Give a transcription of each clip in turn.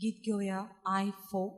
गीत घेऊया आय 4.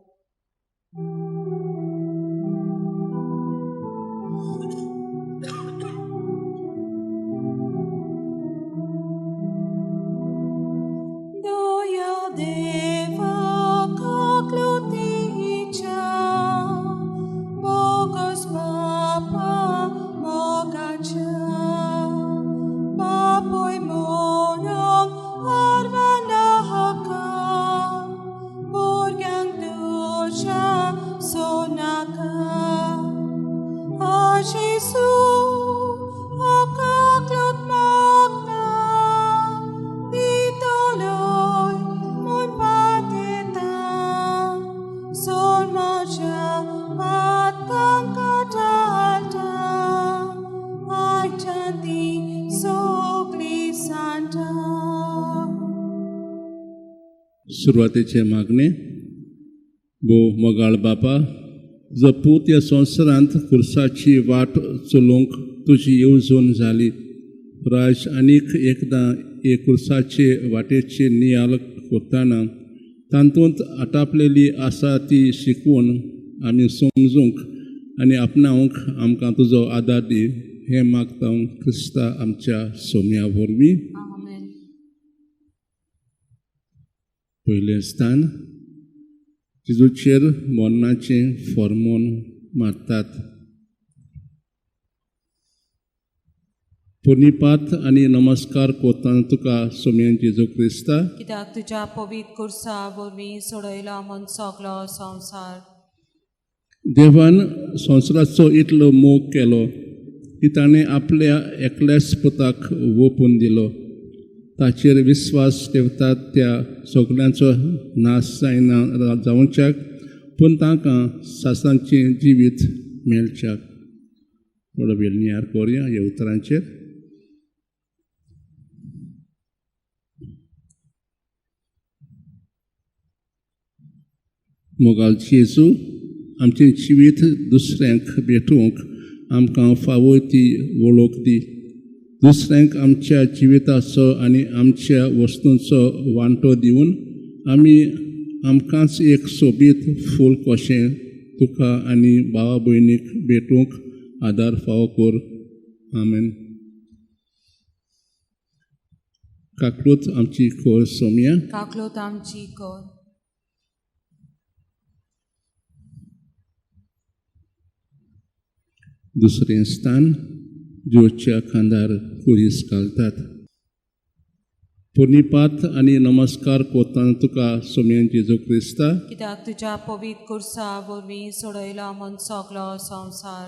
सुरवातेचे मागणे. बो मोगाळ बापा, जपू त्या संवसारांत खुर्साची वाट चलोवंक तुजी येवजण जाली. राज आनीक एकदां हे खुर्साचे वाटेची नियाळ करतना तातूंत आटापलेली आसा ती शिकवून आमी समजूंक आनी आपणावंक आमकां तुजो आदार दी. हें मागता क्रिस्ता आमच्या सोम्या वरवीं. पयलें स्थान. जेजूचेर मरणाचें फर्मोन मारतात. पुर्णिपात आनी नमस्कार कोत्ताना तुका सोम्यान जेजू क्रिस्ता, कित्याक तुज्या पवित्र खुर्सा वरवीं सोडयला म्हूण सगलो संवसार. देवान संवसाराचो इतलो मोग केलो की ताणें आपल्या एकल्याच पुताक ओपून दिलो. ताचेर विस्वास ठेवतात त्या सगळ्यांचो नाश जायना जावच्याक, पूण तांकां सासांचें जिवीत मेळच्याक. थोडो वेळ नियाळ करुया ह्या उतरांचेर. मोगाळची येसू, आमचें जिवीत दुसऱ्यांक भेटूंक आमकां फावो ती वळख दी. दुसऱ्यांक आमच्या जिविताचो आनी आमच्या वस्तूंचो वांटो दिवन आमी आमकांच एक सोबीत फूल कशें तुका आनी भावा भयणीक भेटूंक आदार फावो कर. आमेन. काकूत आमची खोर सोम्या, काकलोत आमची कर. दुसरें स्थान. ज्योच्या खांदार कुरीस घालतात. पुर्णिपात आनी नमस्कार कोत्ताना तुका सोम्यान जेजू क्रिस्ता, कित्याक तुज्या पवित्र खुर्सा वरवीं सोडयला म्हूण सगलो संवसार.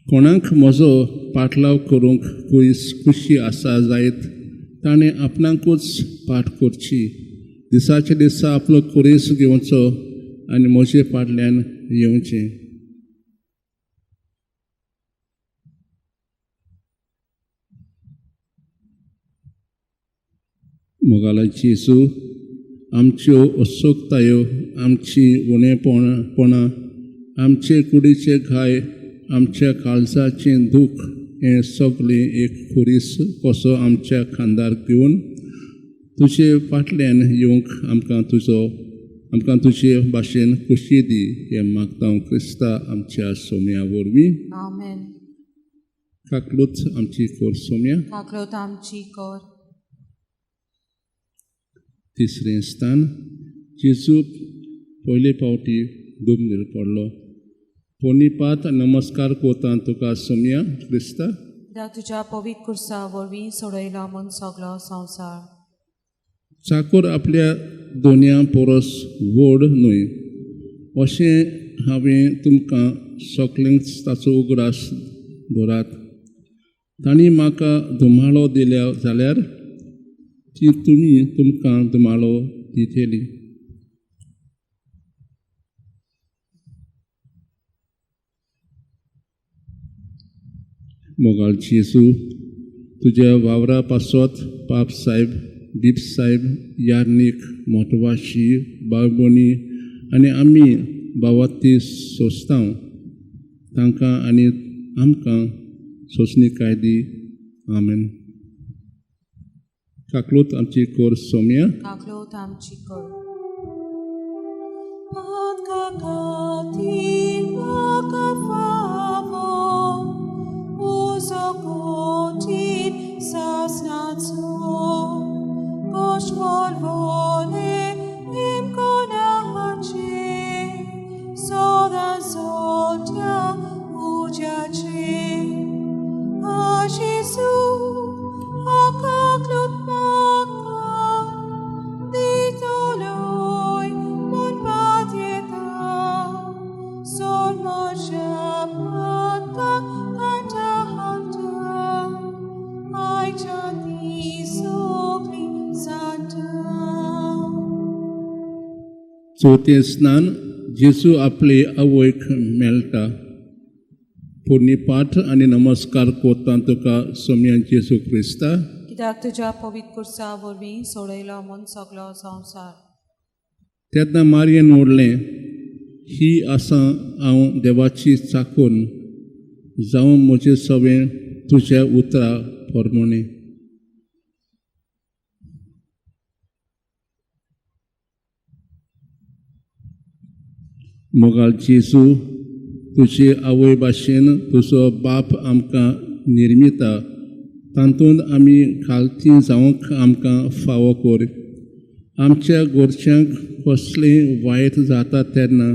कोणाक म्हजो पाटलाव करूंक कुरीस खुशी आसा जायत ताणें आपणाकूच पाट करची. दिसाचे दिसा आपलो कुरीस घेवचो आनी म्हजे फाटल्यान येवचें. मोगालाची येसू, आमच्यो उत्सुकतायो, आमची उणेपणां, आमचे कुडीचे घाय, आमच्या काळजाचें दूख हें सगळें एक खुरीस कसो आमच्या खांदार घेवन तुजे फाटल्यान येवंक आमकां तुजे भाशेन खुशी दी. हें मागता क्रिस्ता आमच्या सोम्या वरवीं. आमेन. काकलूत आमची खोर सोम्या, काकलोत आमची कर. तिसरें स्थान. जेजू पयले फावटी दुमनीर पडलो. पुर्णिपात नमस्कार कोत्ताना तुका सोम्या क्रिस्ता, कित्याक तुज्या पवित्र खुर्सा वरवीं सोडयला म्हूण सगलो संवसार. चाकर आपल्या दोनया परस व्हड न्हय अशें हांवें तुमकां सगळ्यांक ताचो उगडास धरात. तांणी म्हाका धुमाळो दिल्या जाल्यार ती तुमी तुमकां धुमाळो दितली. मोगाळची येसू, तुज्या वावरा पासत पाप साहेब, दीप साहेब, यार्नीक, मोटवाशी, बाळबोनी आनी आमी भावाती सोंसतांव तांकां आनी आमकां सोंसणीकाय दी. आमेन. काकलूत आमची कोर सोम्या, काकलोत आमची कर. kakatin makafavo, usokotin sasnatso, koshmol vole im konahache, soda zoltia ujache, a Jesus akaklut maka, ditoloy mon patieta, son majapat ka kantahanta, ay chati sokli santa. चौथे स्नान जेसू आपले आवयक मेळटा पुण्यपाठ आणि नमस्कार कोता तुका सोम्या जेसू क्रिस्ता कित्याक तुज्या पवित्र कुर्सा वरवीं सोडयलो म्हूण सगलो संवसार. तेन्ना मारयेन ओडलें ही आसा हांव देवाची चाकून जावं म्हजें सवें तुज्या उतरा प्रमाणे. मोगाळ जेसू तुजे आवय भाशेन तुजो बाप आमकां निर्मिता तातूंत आमी खालती जावंक आमकां फावो कर. आमच्या गोरच्यांक कसलें वायट जाता तेन्ना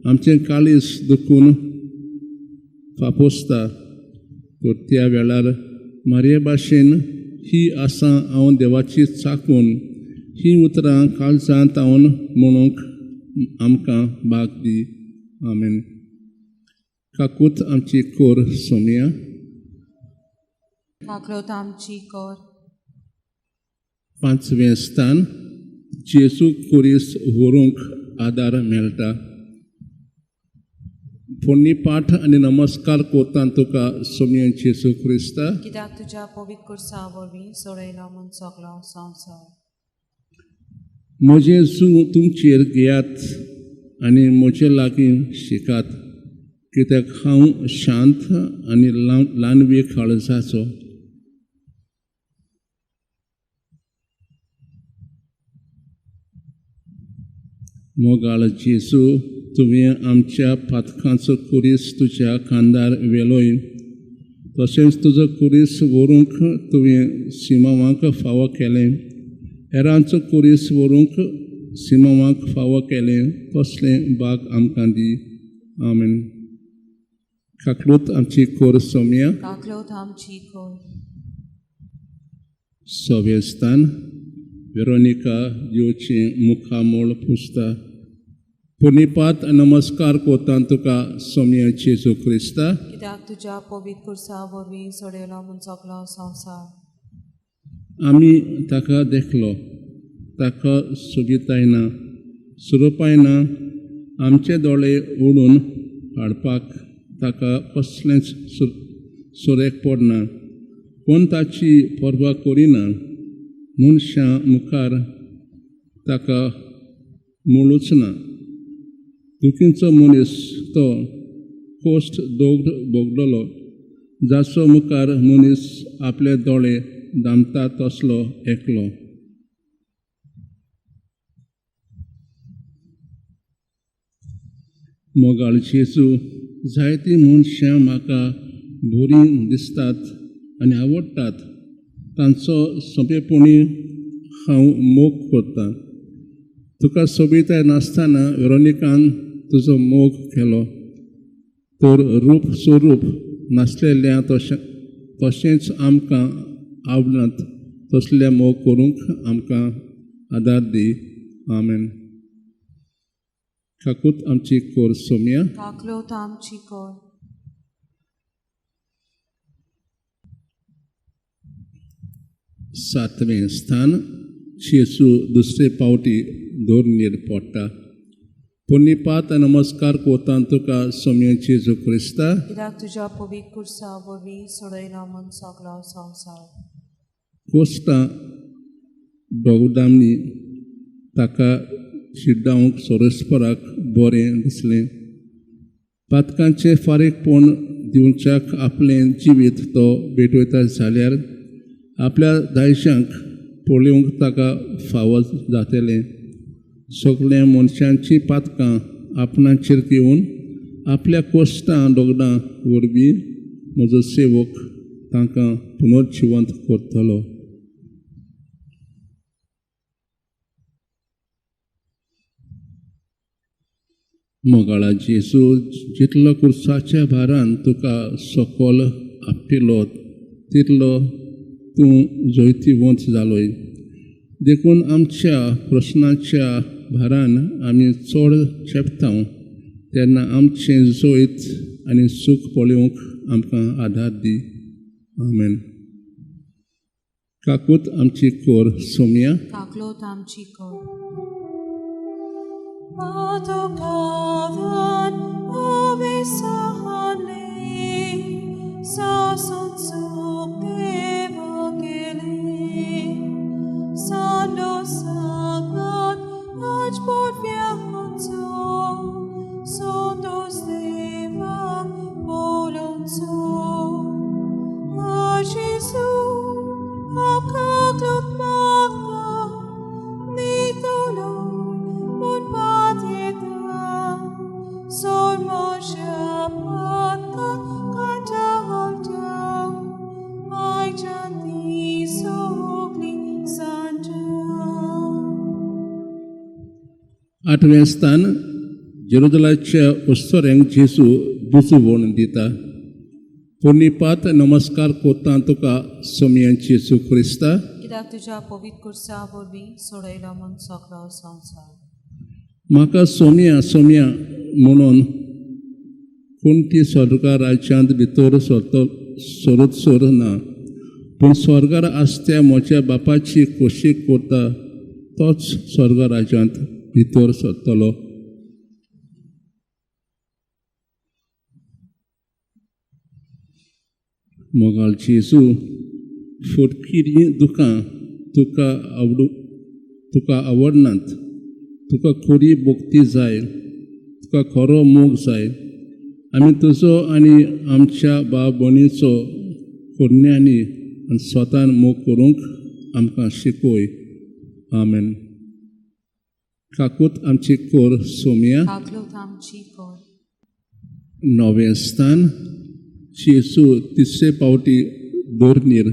आमचें काळीज दुखून फापोसता. तर त्या वेळार मारये भाशेन ही आसा हांव देवाची चाकून ही उतरां काळजांत हांवन म्हणूंक आमकां भाग दी. आमेन. काकूत आमची कोर सोम्या. काकलोत आमची कोर. पांचवें स्थान जेसू कुरीस व्हरूंक आदार मेळटा. पुण्यपाठ आनी नमस्कार कोता तुका सोम्या जेसू क्रिस्ता कित्याक तुज्या पवित्र कुर्सा वरवीं सोडयलो म्हूण सगलो संवसार. म्हजें जूं तुमचेर घेयात आनी म्हजे लागीं शिकात कित्याक हांव शांत आनी ल्हानवे काळजाचो. मोगाळ जेसू तुवें आमच्या पातकांचो कुरीस तुज्या खांदार वेलोय तशेंच तुजो कुरीस व्हरूंक तुवें सिमावांक फावो केलें. हेरांचो कुरीस व्हरूंक सिमावांक फावो केलें तसलें भाग आमकां दी. आमेन. काकलूत आमची कोर सोम्या. काकलोत आमची कोर. सवें स्थान वेरोनिका येवचें मुखामोळ पुसता. पुण्यपाठ नमस्कार कोता तुका सोम्या जेसू क्रिस्ता कित्याक तुज्या पवित्र कुर्सा वरवीं सोडयलो म्हूण सगलो संवसार. आमी ताका देखलो ताका सोबितायना सुरोपायना आमचे दोळे ओडून हाडपाक ताका कसलेंच सुरेख पडना. कोण ताची पर्वा करिना. मनशां मुखार ताका मुळूच ना. दुखीचो मनीस तो कोश्ट भोगलोलो जाचो मुखार मनीस आपले दोळे दामता तसलो एकलो. मोगाळ जेसू जायतीं मनशां म्हाका बरीं दिसतात आनी आवडटात. तांचो सोंपेपणी हांव मोग करतां. तुका सोबिताय नासतना वेरोनिकान तुजो मोग केलो. तर रूप स्वरूप नासलेल्या तशेंच आमकां आवडनात तसले मोग करूंक आमकां आदार दी. आमेन. काकूत आमची कोर सोम्या. काकलोत आमची कोर. सातवें स्थान जेसू दुसरे पावटी धोरणेर पडटा. पुण्यपाठ नमस्कार कोता तुका सोम्या जेसू क्रिस्ता कित्याक तुज्या पवित्र कुर्सा वरवीं सोडयलो म्हूण सगलो संवसार. कोस्टां दोगदामनी ताका शिड्डावंक सोरेस्पराक बरें दिसलें. पातकांचें फारीकपण दिवच्याक आपलें जिवीत तो भेटयता जाल्यार आपल्या दायजांक पळोवंक ताका फावो जातलें. सगळ्या मनशांची पातकां आपणाचेर घेवन आपल्या कोश्टां दोगडां वरवीं म्हजो सेवक तांकां पुनर्जिवंत करतलो. मोगाळा जेजू, जितलो खुर्साच्या भारान तुका सकयल आपटिलो तितलो तूं जैतिवंत जालोय. देखून आमच्या प्रश्नाच्या भारान आमी चड चेपता तेन्ना आमचें जैत आनी सूख पळोवंक आमकां आदार दी. आमेन. काकूत आमची कोर सोम्या. काकलोत आमची core. Atokavan ovesahane sason suktevagele sando sagat ajbod viahanzo sotos deva bolonzo a Jesus akaklot magda nitolo mon pateta sol moshapata kanta halta mai chanti sogli santa. आठवें स्थान जेरुसलेमच्या उत्सवांक जेजू बुजवण दिता. पुर्णिपात नमस्कार कोत्ता तुका सोम्या जेजू क्रिस्ता. कित्याक तुज्या पवित्र कुर्सा वरवीं सोडयलो म्हूण सगळो संवसार. म्हाका सोम्या सोम्या म्हणून कोण ती स्वर्गा राज्यांत भितर सरत सर ना, पूण स्वर्गार आसत्या म्हज्या बापाची खोशी करता तोच स्वर्गा राज्यांत भितर सरतलो. मोगाळ जेजू, फटकिरी दुखां तुका आवडनात. तुका खरी भक्ती जाय, तुका खरो मोग जाय. आमी तुजो आनी आमच्या भाव भयणीचो कोन्यांनी आनी स्वतान मोग करूंक आमकां शिकय. आमेन. काकूत आमची कोर सोम्या. काकलोत आमची कोर. नवें स्थान जेजू तिसरे पावटी दोरनीर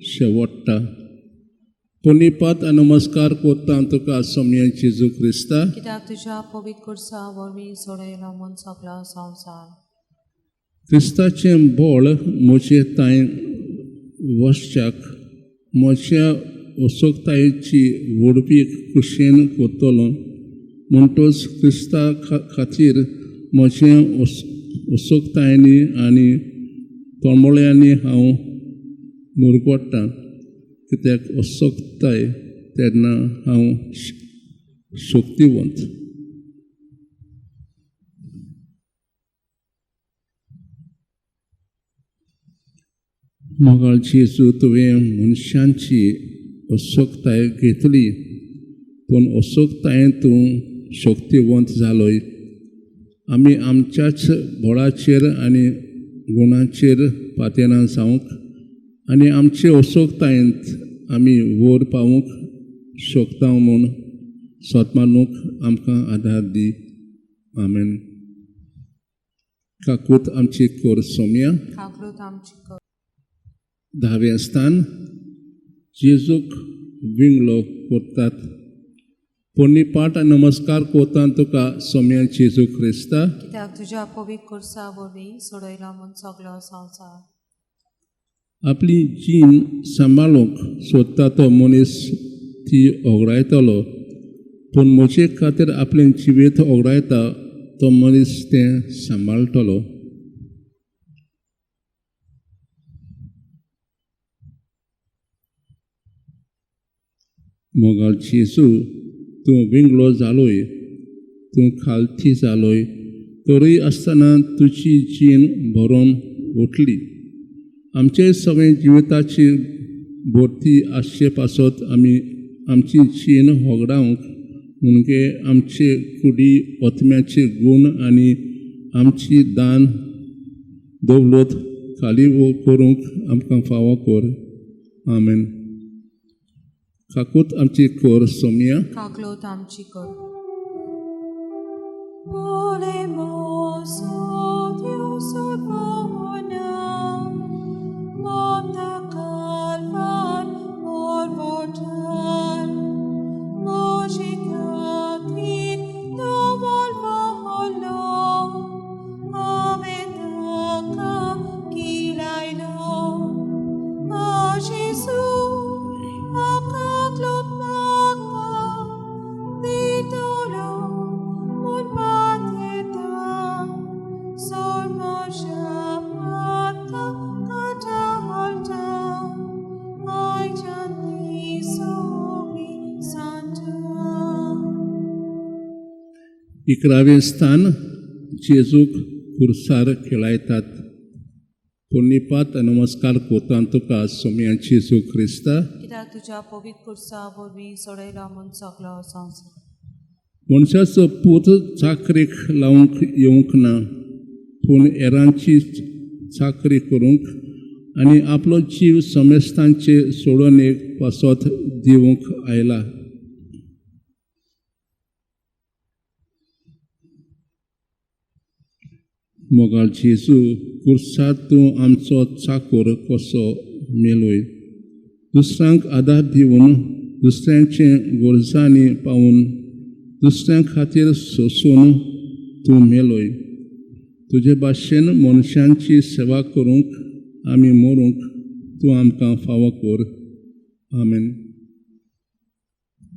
शेवट्टा. पुर्णिपात नमस्कार कोत्ता तुका सोम्या जेजू क्रिस्ता. कित्याक तुज्या पवित्र कुर्सा वरवीं सोडयलो म्हूण सगळो संवसार. क्रिस्ताचें बळ म्हजे ताईं वसच्याक म्हज्या उत्सुकतायेची वडवीक खुशेन कोत्तलो. म्हणटच क्रिस्ता खातीर म्हज्या उत्सुकतायेनी आनी तळमळ्यांनी हांव मुरगोडटां. कित्याक उत्सुकताय तेन्ना हांव शक्तिवंत. मोगाळ जेजू, तुवें मनशांची उत्सुकताय घेतली, पूण उत्सुकतायेन तूं शक्तिवंत जालोय. आमी आमच्याच बळाचेर आनी गुणांचेर पातेनां जावंक आनी आमचे उत्सुकतायेंत आमी वयर पावूंक शकता म्हूण स्वतमानूक आमकां आदार दी. आमेन. काकूत आमची कोर सोम्या. काकलोत आमची कोर. 10वें स्थान जेजूक विंगलो करतात. पुर्णिपाट नमस्कार कोत्ता तुका सोम्या जेजू क्रिस्ता. कित्याक तुज्या पवित्र कुर्सा वरवीं सोडयलो म्हूण सगळो संवसार. आपली जीण सांबाळूंक सोदता तो मनीस ती ओगडायतलो, पूण म्हजे खातीर आपलें जिवीत ओगडायता तो मनीस तें सांबाळटलो. मोगाळ जेजू, तूं विंगलो जालोय, तूं खालती जालोय, तरी आसतना तुजी जीण भरोन उठली. आमचे सगळे जिविताची भरती आसचे पासत आमी आमची जीण होगडावंक म्हणजे आमचे कुडी ओतम्याचे गूण आनी आमची दान दौलत खाली करूंक आमकां फावो कर. आमेन. काकूत आमची कोर सोम्या. काकलोत आमची core. Volemos, oh Dios, bona, monta calvar, morvotan, mojicatin, domol volo, avetaka, kilailo, a Jesus, a kaklot magta, titolo, mon pateta, sol mojapata, kata halta, ai janti somi santa. 11वें स्थान जेजूक खुर्सार खेळायतात. पुण्यपात नमस्कार कोतान तुका सोम्या जेजू ख्रिस्ता. कित्याक तुज्या पवित्र कुर्सा वरवीं सोडयला म्हूण सगलो संवसार. मनशाचो पूत चाकरेक लावंक येवंक ना, पूण हेरांची चाकरी करूंक आनी आपलो जीव समेस्तांचे सोडून एक पासोत दिवंक आयला. मोगाळ जेजू, कुर्सार तूं आमचो चाकोर कसो मेलोय. दुसऱ्यांक आदार दिवन, दुसऱ्यांचे गरजांनी पावून, दुसऱ्यां खातीर सोंसून तूं मेलोय. तुजे भाशेन मनशांची सेवा करूंक आमी मरूंक तूं आमकां फावो कर. आमेन.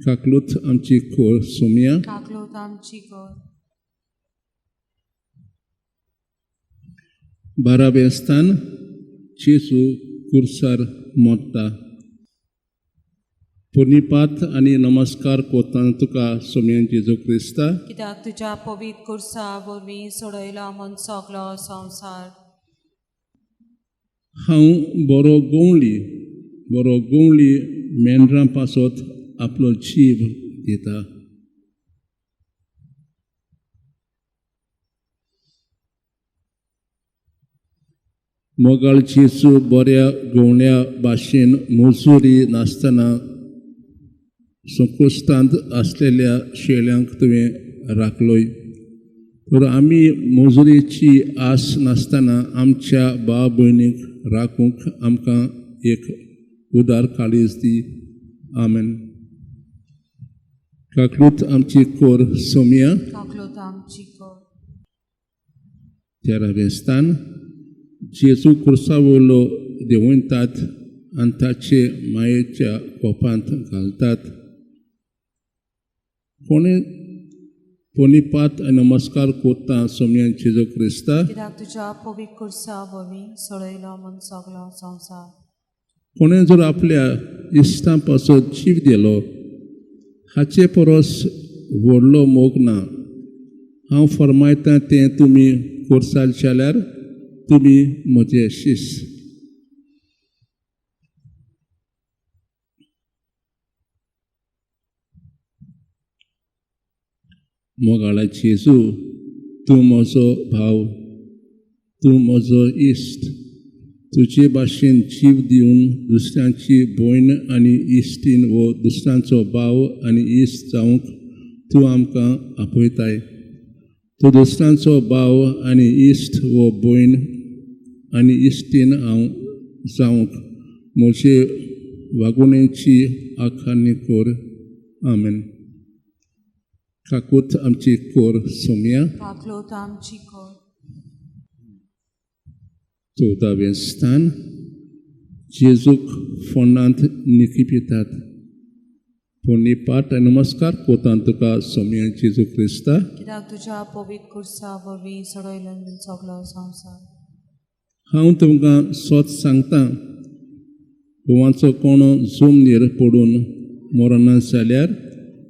काकलूत आमची खोर सोम्या. काकलोत आमची कर. 12वें स्थान जेजू कुर्सार मोडटा. पुण्यपात आनी नमस्कार कोतान तुका सोम्या जेजू ख्रिस्ता. कित्याक तुज्या पवित्र कुर्सा वरवीं सोडयला म्हूण सगलो संवसार. हांव बरो गवळी मेंढरां पासत आपलो जीव दिता. मोगाळ जेजू बऱ्या गवळ्या भाशेन मजुरी नासतना संकुश्टांत आसलेल्या शेळ्यांक तुवें राखलोय. तर आमी मजुरेची आस नासतना आमच्या भाव भयणीक राखूंक आमकां एक उदार काळीज दी. आमेन. काकलूत आमची कोर सोम्या. काकलोत आमची कर. 13वें स्थान जेजू कुर्सा वयलो देंवयतात आनी ताचे मायेच्या कोपांत घालतात. कोणें पुण्यपात आनी नमस्कार कोत्ता सोम्या जेजू ख्रिस्ता. कित्याक तुज्या पवित्र कुर्सा वरवीं सोडयला म्हूण सगलो संवसार. कोणें जर आपल्या इश्टां पासत जीव दिलो, हाचे परस व्हडलो मोग ना. हांव फरमायतां तें तुमी करसाल जाल्यार तुमी म्हजे शिश. मोगाळा जेजू, तूं म्हजो भाव, तूं म्हजो इश्ट. तुजे भाशेन जीव दिवन दुसऱ्यांची भयण आनी इश्टीन वो दुसऱ्यांचो भाव आनी इश्ट जावंक तूं आमकां आपयताय. तूं दुसऱ्यांचो भाव आनी इश्ट वो भयण आनी इश्टीन हांव जावंक म्हजे वागणुकेची आखाणी कर. आमेन. काकूत आमची कोर सोम्या. काकलोत आमची कर. 14वें स्थान जेजूक फोंडांत निखिपितात. पुण्यपाट आनी नमस्कार कोतान तुका सोम्या जेजू ख्रिस्ता. कित्याक तुज्या पवित्र कुर्सा वरवीं सोडयला म्हूण सगलो संवसार. हांव तुमकां सोत सांगतां, गोवाचो कोणो जमनीर पडून मरना जाल्यार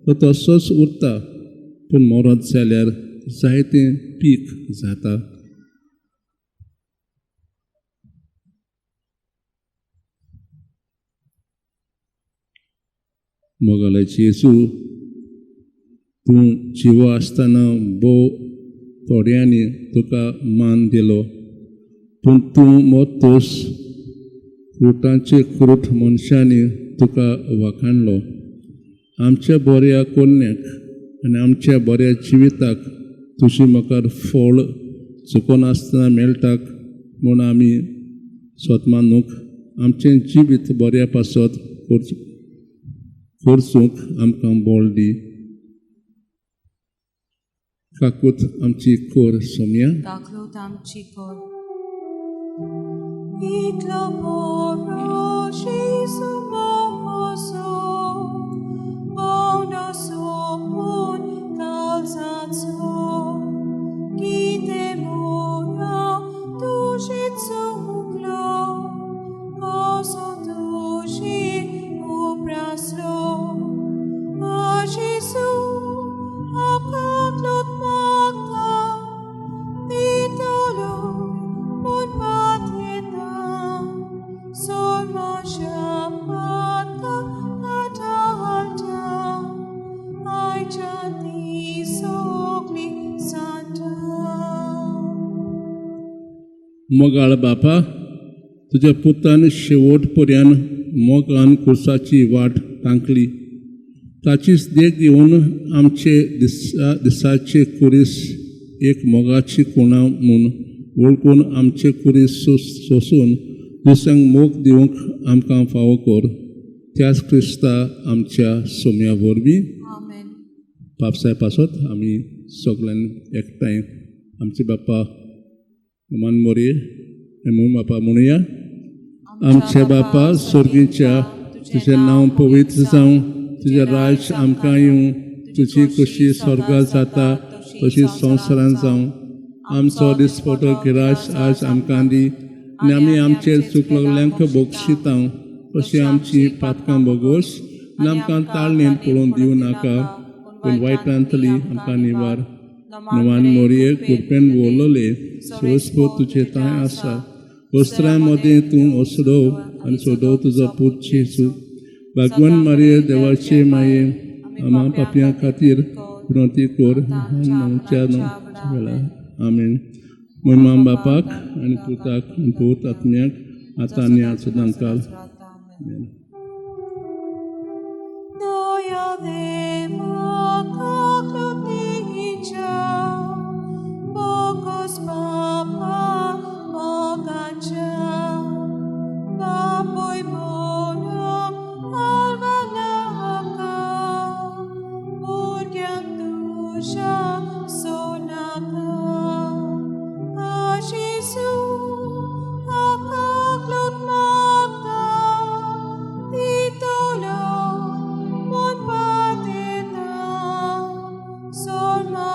तो तसोच उरता, पूण मरत जाल्यार जायतें पीक जाता. मोगाला जेजू, तूं जिवो आसतना भोव थोड्यांनी तुका मान दिलो, पूण तूं मोतूस फ्रुटांचे फ्रूट मनशांनी तुका वखाणलो. आमच्या बऱ्या कोल्ल्याक आनी आमच्या बऱ्या जिविताक तुझी म्हाका फळ चुकोन आसतना मेळटाक म्हूण आमी स्वतमानूक आमचें जिवीत बऱ्या पासत करचूंक आमकां बळ दी. काकूत आमची कोर सोम्या दाखलोत आमची core. Itlo poro Jesu mohoso, bono sopun kalzatso, kite mura tushit suklo, koso tushi upraslo, a Jesu akaklot magda, titolo mun patieta, sorma shapata atahalta, ai chanti sogli santa. मोगाळ बापा तुज्या पुतान शेवट पर्यान मोगान खुर्साची वाट तांकली. ताचीच देख घेवन आमचे दिसाचे कुरीस एक मोगाची कोणा म्हूण वळखून आमचे कुरीस सोसून दुसऱ्यांक मोग दिवंक आमकां फावो कर. त्याच क्रिस्ता आमच्या सोम्या वरवीं आमेन. पावसाय पासत आमी सगळ्यांनी एकठांय आमचे बापा मान मोरये म्हणून बापा म्हणुया. आमचे बापा स्वर्गीच्या तुझें नांव पवित्र जावं, तुजें राज आमकां येवं, तुजी कशी स्वर्गांत जाता तशी संवसारांत जावं. आमचो दिसपटो गिराश आज आमकां दी, आनी आमी आमचेर चुकलोल्यांक बोगशिता तशी आमची पातकां बोगोस, आनी आमकां ताळणेन पळोवन दिवं नाका, पूण वायटांतली आमकां निवार. नमान मोरये कृपेन वोलोले सोस्पो तुजे ताय आसा, वस्त्रां मदें तूं ओसडव आनी सोडव तुजो पूत जेजू. भगवान मारये देवाचे माये आमा पापयां खातीर विनंती कर आमच्या वेळा. आमेन. महिमा बापाक आनी पुताक आनी पवित्र आत्म्याक आतां आनी सदां काल. आमेन. Doya deva kaklotija, Bogos papa mogacha, Baboy monam alvanaka, Burgyam dusha sonaka, a Jesu akaklot magda, titolo mon pateta, sorma